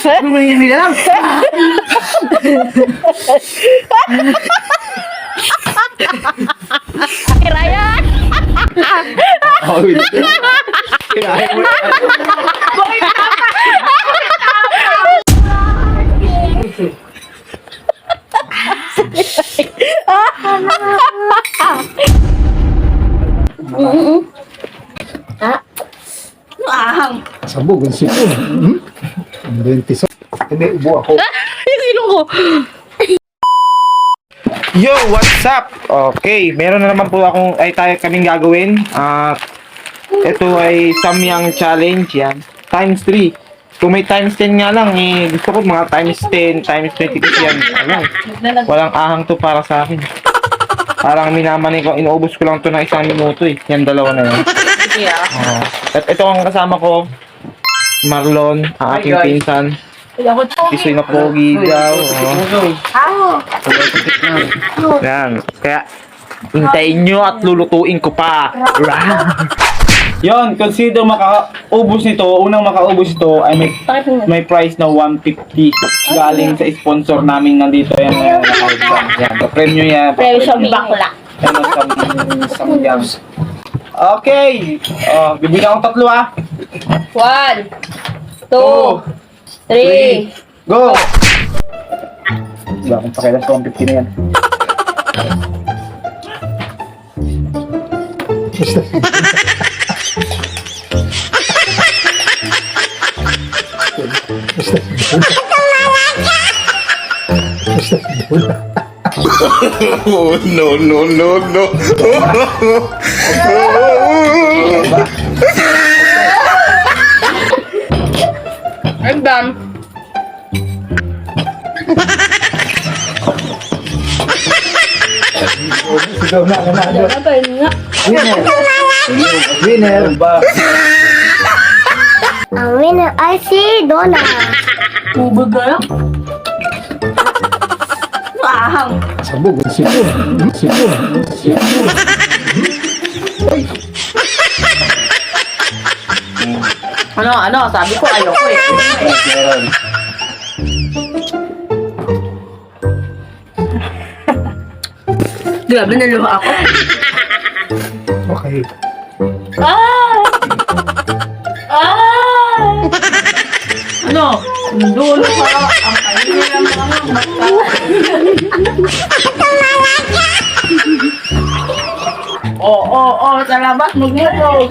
Hindi na lang. Ryan! Oh, kinain mo. Ahang! Sabog, ang sipon. Ang dentiso. Hindi, ubo ako. Yung ilong ko. Yo, what's up? Okay, meron na naman po kaming gagawin. Ito ay Samyang Challenge yan. Times 3. Kung may times 10 nga lang, gusto ko mga times 10, times 20 kasi yan. Walang ahang to para sa akin. Parang minamanay ko, inuubos ko lang to ng 1 minuto eh. Yan, dalawa na yan. At ito ang kasama ko, Marlon, ang aking pinsan. Isoy na pogi daw. Yan. Kaya, hintayin nyo at lulutuin ko pa. Yon, consider makaubos nito. Unang makaubos ito ay may price na 150 galing sa sponsor namin nandito. Yan, yan. Premyo yan. Premyo sa bakla. Yan, Samyang. Okay. Bibigyan akong 3 1, 2, 3. Go! Wala akong pakialam sa 150 na yan. Oh, no, no, no, no. I'm done. Sigaw na. Winner. Winner. Ang winner ay si Donna. Bubog ka lang. Ahang! Sabog, ang sipon. Sipon. Ano? Sabi ko ayoko eh. Grabe, naluha ako. Okay. Ano? Dulo pa. Ang kainin ng mga mata. Oo. Sa labas, maglulog.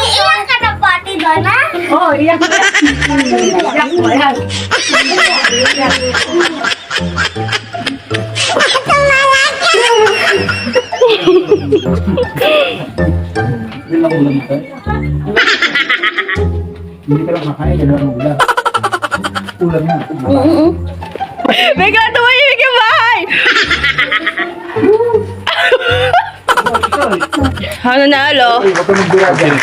Iiyak ka na pati, Donna? Oo, iyak. Iyak mo yan. Yun lang ulam ka. Hindi ka lang makain, yan lang ulam. Ulam yan. Bigla tumahimik yung bahay! Ano na, alo? Uy, huwag ka magdura dyan.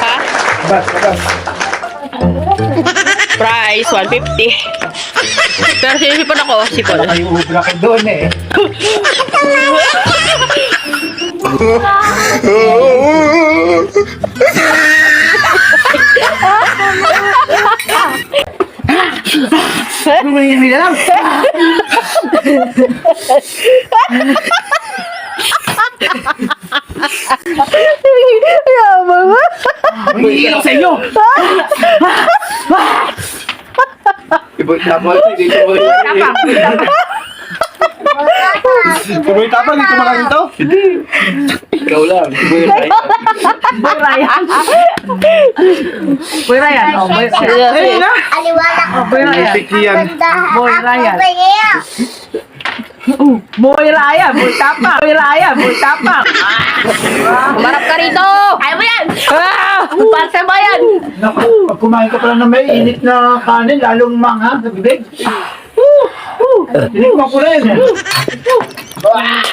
Ha? Bas. Price, 150. Pero sinisipon ako, sipon. Ay, ubra ka doon eh. Hindi na lang. Yabang mo. Uy, sa inyo. Iboy tapang, hindi ko mo. Tuloy tapang, dito makain to? Ikaw lang. Iboy Boy Ryan. Oh, Boy Ryan. Aliwala ko. Boy Ryan. Piki yan. Boy Ryan. Boy Boy Tapang. Marap ka rito. Ayaw mo yan. Pansa ba yan? Naku, pag kumain ka pala ng may init na kanin, lalong manga sa bibig. Tinikman ko rin.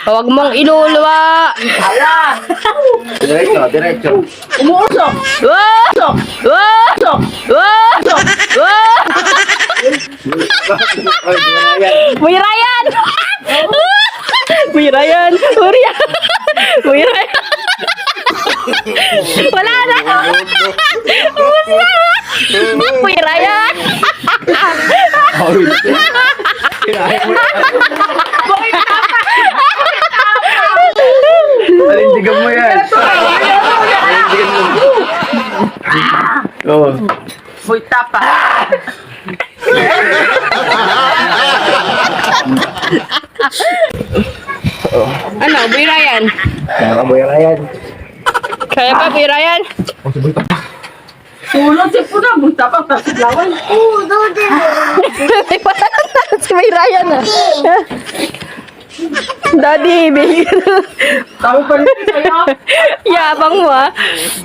Huwag mong iluluwa. Diretso. Umuusok. Wasok. Boy Ryan. Boy Ryan. Wala na. Ubus na. Uy, Ryan. Palindigan mo yan. Oo. Uy, tapa. Ano, Boy Ryan? Nakaboy yan. Kaya pa, Boy Ryan? Tulong si Puna, bunta pa, tapos lawan. Oo, dode. Si Boy Ryan ah. Daddy, baby. Tawag pa rin sa'yo. Yabang mo ah.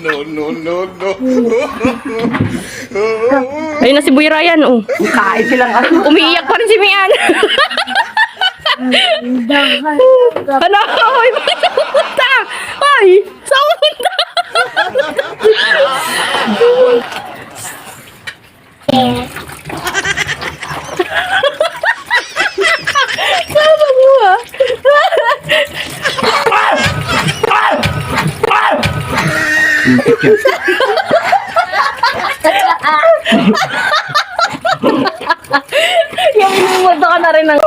No, no, no, no. Ayun na si Boy Ryan, oh. Kain silang ano. Umiiyak pa rin si Mian. Ano? Ay, pumunta! Ay, saan pumunta? Sama mo ah. Yung minumundo ka na rin ng...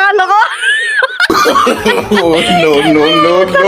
Ano ko? Oh, no, no, no, no.